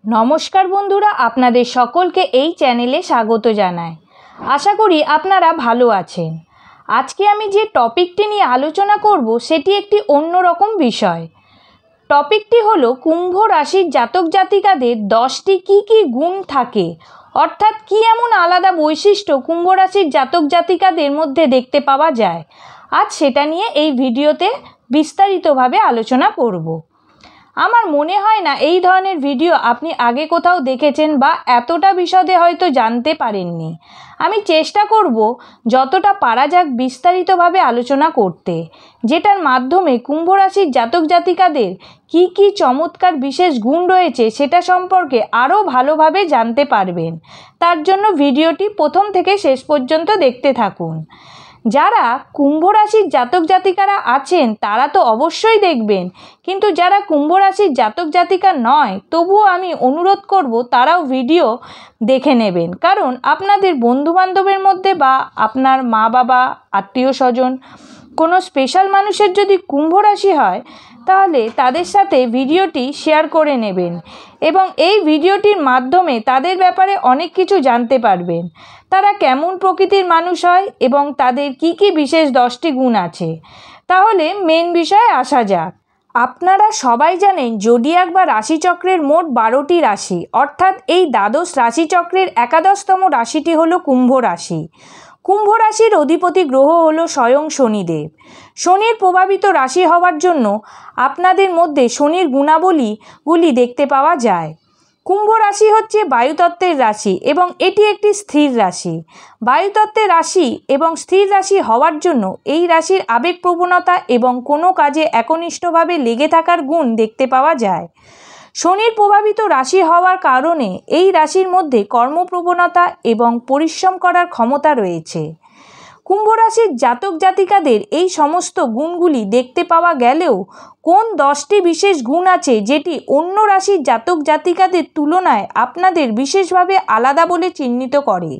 নমস্কার বন্ধুরা, আপনাদের সকলকে এই চ্যানেলে স্বাগত জানাই। আশা করি আপনারা ভালো আছেন। আজকে আমি যে টপিকটি নিয়ে আলোচনা করব সেটি একটি অন্যরকম বিষয়। টপিকটি হলো কুম্ভ রাশির জাতক জাতিকাদের 10টি কী গুণ থাকে, অর্থাৎ কী এমন আলাদা বৈশিষ্ট্য কুম্ভ রাশির জাতক জাতিকাদের মধ্যে দেখতে পাওয়া যায়। আজ সেটা নিয়ে এই ভিডিওতে বিস্তারিতভাবে আলোচনা করব। আমার মনে হয় না এই ধরনের ভিডিও আপনি আগে কোথাও দেখেছেন বা এতটা বিশদে হয়তো জানতে পারেননি। আমি চেষ্টা করব যতটা পারা যাক বিস্তারিতভাবে আলোচনা করতে, যেটার মাধ্যমে কুম্ভ রাশির জাতক জাতিকাদের কী চমৎকার বিশেষ গুণ রয়েছে সেটা সম্পর্কে আরও ভালোভাবে জানতে পারবেন। তার জন্য ভিডিওটি প্রথম থেকে শেষ পর্যন্ত দেখতে থাকুন। যারা কুম্ভ রাশির জাতক জাতিকারা আছেন তারা তো অবশ্যই দেখবেন, কিন্তু যারা কুম্ভ রাশির জাতক জাতিকা নয় তবুও আমি অনুরোধ করব তারাও ভিডিও দেখে নেবেন, কারণ আপনাদের বন্ধুবান্ধবের মধ্যে বা আপনার মা বাবা আত্মীয় স্বজন কোনো স্পেশাল মানুষের যদি কুম্ভ রাশি হয় তাহলে তাদের সাথে ভিডিওটি শেয়ার করে নেবেন এবং এই ভিডিওটির মাধ্যমে তাদের ব্যাপারে অনেক কিছু জানতে পারবেন। তারা কেমন প্রকৃতির মানুষ হয় এবং তাদের কী বিশেষ 10টি গুণ আছে। তাহলে মেন বিষয়ে আসা যাক। আপনারা সবাই জানেন জোডিয়াক বা রাশিচক্রের মোট 12টি রাশি, অর্থাৎ এই দ্বাদশ রাশিচক্রের একাদশতম রাশিটি হলো কুম্ভ রাশি। কুম্ভ রাশির অধিপতি গ্রহ হলো স্বয়ং শনিদেব। শনির প্রভাবিত রাশি হওয়ার জন্য আপনাদের মধ্যে শনির গুণাবলীগুলি দেখতে পাওয়া যায়। কুম্ভ রাশি হচ্ছে বায়ুতত্ত্বের রাশি এবং এটি একটি স্থির রাশি। বায়ুতত্ত্বের রাশি এবং স্থির রাশি হওয়ার জন্য এই রাশির আবেগপ্রবণতা এবং কোনো কাজে একনিষ্ঠভাবে লেগে থাকার গুণ দেখতে পাওয়া যায়। শনির প্রভাবিত রাশি হওয়ার কারণে এই রাশির মধ্যে কর্মপ্রবণতা এবং পরিশ্রম করার ক্ষমতা রয়েছে। কুম্ভ রাশির জাতক জাতিকাদের এই সমস্ত গুণগুলি দেখতে পাওয়া গেলেও কোন 10টি বিশেষ গুণ আছে যেটি অন্য রাশির জাতক জাতিকাদের তুলনায় আপনাদের বিশেষভাবে আলাদা বলে চিহ্নিত করে,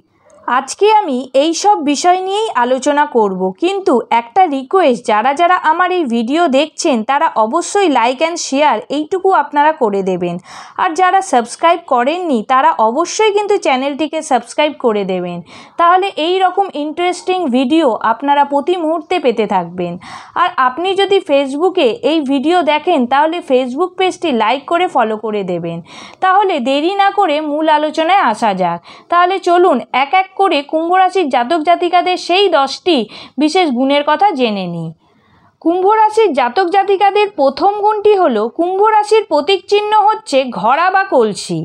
আজকে আমি এই সব বিষয় নিয়েই আলোচনা করব। কিন্তু একটা রিকোয়েস্ট, যারা আমার এই ভিডিও দেখছেন তারা অবশ্যই লাইক অ্যান্ড শেয়ার এইটুকু আপনারা করে দেবেন, আর যারা সাবস্ক্রাইব করেননি তারা অবশ্যই কিন্তু চ্যানেলটিকে সাবস্ক্রাইব করে দেবেন। তাহলে এই রকম ইন্টারেস্টিং ভিডিও আপনারা প্রতি মুহূর্তে পেতে থাকবেন। আর আপনি যদি ফেসবুকে এই ভিডিও দেখেন তাহলে ফেসবুক পেজটি লাইক করে ফলো করে দেবেন। তাহলে দেরি না করে মূল আলোচনায় আসা যাক। তাহলে চলুন এক এক করে কুম্ভ রাশির জাতক জাতিকাদের সেই 10টি বিশেষ গুণের কথা জেনে নিই। কুম্ভ রাশির জাতক জাতিকাদের প্রথম গুণটি হলো কুম্ভ রাশির প্রতীক চিহ্ন হচ্ছে ঘড়া বা কলসি।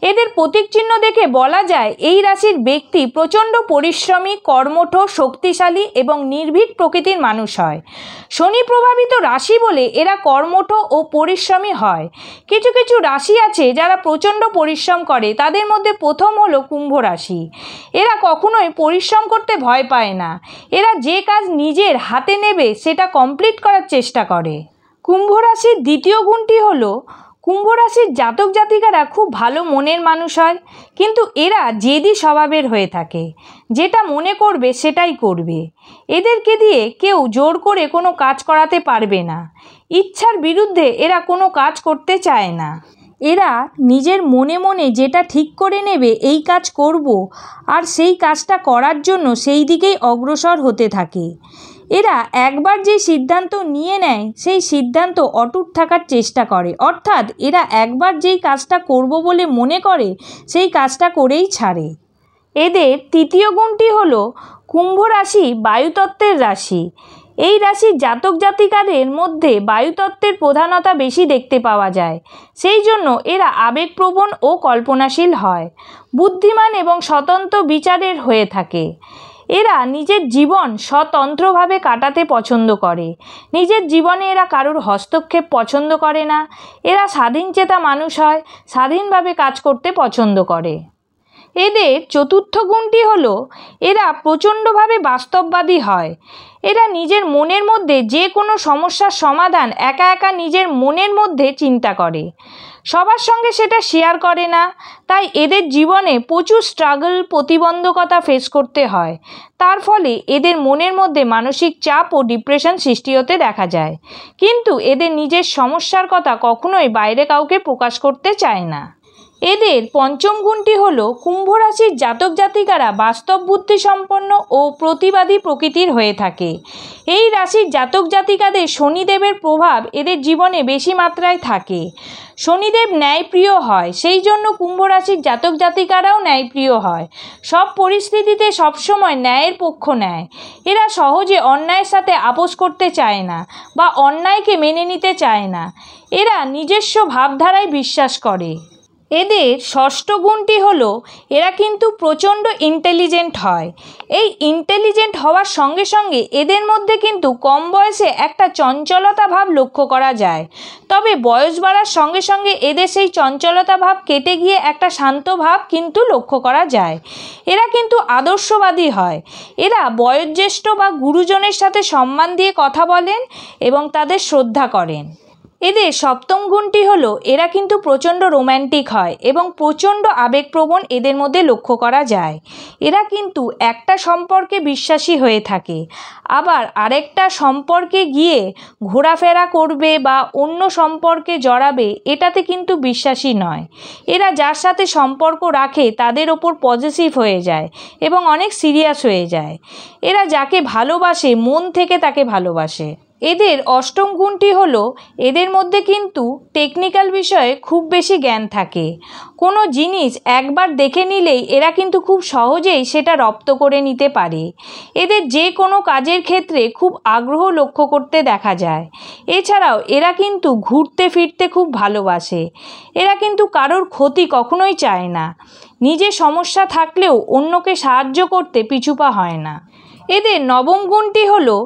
এদের প্রতীক চিহ্ন দেখে বলা যায় এই রাশির ব্যক্তি প্রচণ্ড পরিশ্রমী, কর্মঠ, শক্তিশালী এবং নির্ভীক প্রকৃতির মানুষ হয়। শনি প্রভাবিত রাশি বলে এরা কর্মঠ ও পরিশ্রমী হয়। কিছু কিছু রাশি আছে যারা প্রচণ্ড পরিশ্রম করে, তাদের মধ্যে প্রথম হলো কুম্ভ রাশি। এরা কখনোই পরিশ্রম করতে ভয় পায় না। এরা যে কাজ নিজের হাতে নেবে সেটা কমপ্লিট করার চেষ্টা করে। কুম্ভ রাশির দ্বিতীয় গুণটি হলো কুম্ভ রাশির জাতক জাতিকারা খুব ভালো মনের মানুষ হয়, কিন্তু এরা জেদি স্বভাবের হয়ে থাকে। যেটা মনে করবে সেটাই করবে। এদেরকে দিয়ে কেউ জোর করে কোনো কাজ করাতে পারবে না। ইচ্ছার বিরুদ্ধে এরা কোনো কাজ করতে চায় না। এরা নিজের মনে মনে যেটা ঠিক করে নেবে এই কাজ করব, আর সেই কাজটা করার জন্য সেই দিকেই অগ্রসর হতে থাকে। এরা একবার যে সিদ্ধান্ত নিয়ে নেয় সেই সিদ্ধান্ত অটুট থাকার চেষ্টা করে, অর্থাৎ এরা একবার যেই কাজটা করব বলে মনে করে সেই কাজটা করেই ছাড়ে। এদের তৃতীয় গুণটি হলো কুম্ভ রাশি বায়ুতত্ত্বের রাশি। এই রাশির জাতক জাতিকাদের মধ্যে বায়ুতত্ত্বের প্রধানতা বেশি দেখতে পাওয়া যায়। সেই জন্য এরা আবেগপ্রবণ ও কল্পনাশীল হয়। বুদ্ধিমান এবং স্বতন্ত্র বিচারের হয়ে থাকে। এরা নিজের জীবন স্বতন্ত্রভাবে কাটাতে পছন্দ করে। নিজের জীবনে এরা কারোর হস্তক্ষেপ পছন্দ করে না। এরা স্বাধীনচেতা মানুষ হয়, স্বাধীনভাবে কাজ করতে পছন্দ করে। এদের চতুর্থ গুণটি হলো এরা প্রচণ্ডভাবে বাস্তববাদী হয়। এরা নিজের মনের মধ্যে যে কোনো সমস্যার সমাধান একা একা নিজের মনের মধ্যে চিন্তা করে, সবার সঙ্গে সেটা শেয়ার করে না। তাই এদের জীবনে প্রচুর স্ট্রাগল, প্রতিবন্ধকতা ফেস করতে হয়। তার ফলে এদের মনের মধ্যে মানসিক চাপ ও ডিপ্রেশন সৃষ্টি হতে দেখা যায়। কিন্তু এদের নিজের সমস্যার কথা কখনোই বাইরে কাউকে প্রকাশ করতে চায় না। এদের পঞ্চম গুণটি হলো কুম্ভ রাশির জাতক জাতিকারা বাস্তব বুদ্ধিসম্পন্ন ও প্রতিবাদী প্রকৃতির হয়ে থাকে। এই রাশির জাতক জাতিকাদের শনিদেবের প্রভাব এদের জীবনে বেশি মাত্রায় থাকে। শনিদেব ন্যায়প্রিয় হয়, সেই জন্য কুম্ভ রাশির জাতক জাতিকারাও ন্যায়প্রিয় হয়। সব পরিস্থিতিতে সবসময় ন্যায়ের পক্ষ নেয়। এরা সহজে অন্যায়ের সাথে আপোষ করতে চায় না বা অন্যায়কে মেনে নিতে চায় না। এরা নিজস্ব ভাবধারায় বিশ্বাস করে। এদের ষষ্ঠ গুণটি হলো এরা কিন্তু প্রচণ্ড ইন্টেলিজেন্ট হয়। এই ইন্টেলিজেন্ট হওয়ার সঙ্গে সঙ্গে এদের মধ্যে কিন্তু কম বয়সে একটা চঞ্চলতা ভাব লক্ষ্য করা যায়। তবে বয়স বাড়ার সঙ্গে সঙ্গে এদের সেই চঞ্চলতা ভাব কেটে গিয়ে একটা শান্ত ভাব কিন্তু লক্ষ্য করা যায়। এরা কিন্তু আদর্শবাদী হয়। এরা বয়োজ্যেষ্ঠ বা গুরুজনের সাথে সম্মান দিয়ে কথা বলেন এবং তাদের শ্রদ্ধা করেন। এদের সপ্তম গুণটি হলো এরা কিন্তু প্রচণ্ড রোম্যান্টিক হয় এবং প্রচণ্ড আবেগপ্রবণ এদের মধ্যে লক্ষ্য করা যায়। এরা কিন্তু একটা সম্পর্কে বিশ্বাসী হয়ে থাকে, আবার আরেকটা সম্পর্কে গিয়ে ঘোরাফেরা করবে বা অন্য সম্পর্কে জড়াবে এটাতে কিন্তু বিশ্বাসী নয়। এরা যার সাথে সম্পর্ক রাখে তাদের ওপর পজেসিভ হয়ে যায় এবং অনেক সিরিয়াস হয়ে যায়। এরা যাকে ভালোবাসে মন থেকে তাকে ভালোবাসে। এদের অষ্টম গুণটি হলো এদের মধ্যে কিন্তু টেকনিক্যাল বিষয়ে খুব বেশি জ্ঞান থাকে। কোনো জিনিস একবার দেখে নিলেই এরা কিন্তু খুব সহজেই সেটা রপ্ত করে নিতে পারে। এদের যে কোনো কাজের ক্ষেত্রে খুব আগ্রহ লক্ষ্য করতে দেখা যায়। এছাড়াও এরা কিন্তু ঘুরতে ফিরতে খুব ভালোবাসে। এরা কিন্তু কারোর ক্ষতি কখনোই চায় না। নিজের সমস্যা থাকলেও অন্যকে সাহায্য করতে পিছুপা হয় না। এদের নবম গুণটি হলো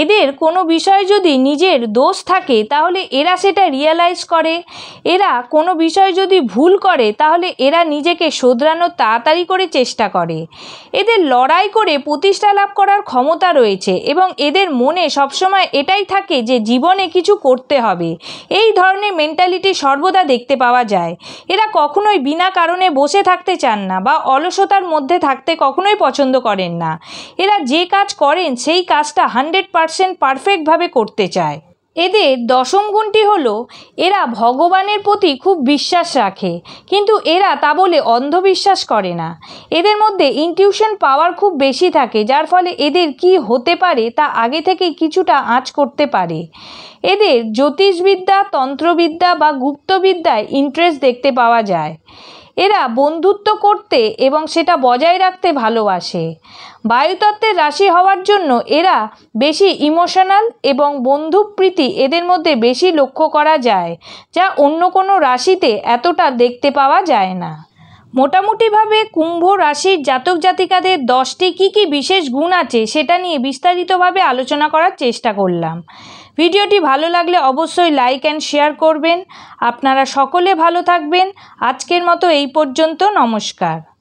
এদের কোনো বিষয়ে যদি নিজের দোষ থাকে তাহলে এরা সেটা রিয়েলাইজ করে। এরা কোনো বিষয়ে যদি ভুল করে তাহলে এরা নিজেকে শোধরানোর তাড়াতাড়ি করে চেষ্টা করে। এদের লড়াই করে প্রতিষ্ঠা লাভ করার ক্ষমতা রয়েছে এবং এদের মনে সবসময় এটাই থাকে যে জীবনে কিছু করতে হবে। এই ধরনের মেন্টালিটি সর্বদা দেখতে পাওয়া যায়। এরা কখনোই বিনা কারণে বসে থাকতে চান না বা অলসতার মধ্যে থাকতে কখনোই পছন্দ করেন না। এরা যে কাজ করেন সেই কাজটা 100% পারফেক্টভাবে করতে চায়। এদের দশম গুণটি হলো এরা ভগবানের প্রতি খুব বিশ্বাস রাখে, কিন্তু এরা তা বলে অন্ধবিশ্বাস করে না। এদের মধ্যে ইনটিউশন পাওয়ার খুব বেশি থাকে, যার ফলে এদের কি হতে পারে তা আগে থেকেই কিছুটা আঁচ করতে পারে। এদের জ্যোতিষবিদ্যা, তন্ত্রবিদ্যা বা গুপ্তবিদ্যায় ইন্টারেস্ট দেখতে পাওয়া যায়। এরা বন্ধুত্ব করতে এবং সেটা বজায় রাখতে ভালোবাসে। বায়ুতত্ত্বের রাশি হওয়ার জন্য এরা বেশি ইমোশনাল এবং বন্ধুপ্রীতি এদের মধ্যে বেশি লক্ষ্য করা যায়, যা অন্য কোনো রাশিতে এতটা দেখতে পাওয়া যায় না। মোটামুটিভাবে কুম্ভ রাশির জাতক জাতিকাদের 10টি কী বিশেষ গুণ আছে সেটা নিয়ে বিস্তারিতভাবে আলোচনা করার চেষ্টা করলাম। ভিডিওটি ভালো লাগলে অবশ্যই লাইক অ্যান্ড শেয়ার করবেন। আপনারা সকলে ভালো থাকবেন। আজকের মতো এই পর্যন্ত। নমস্কার।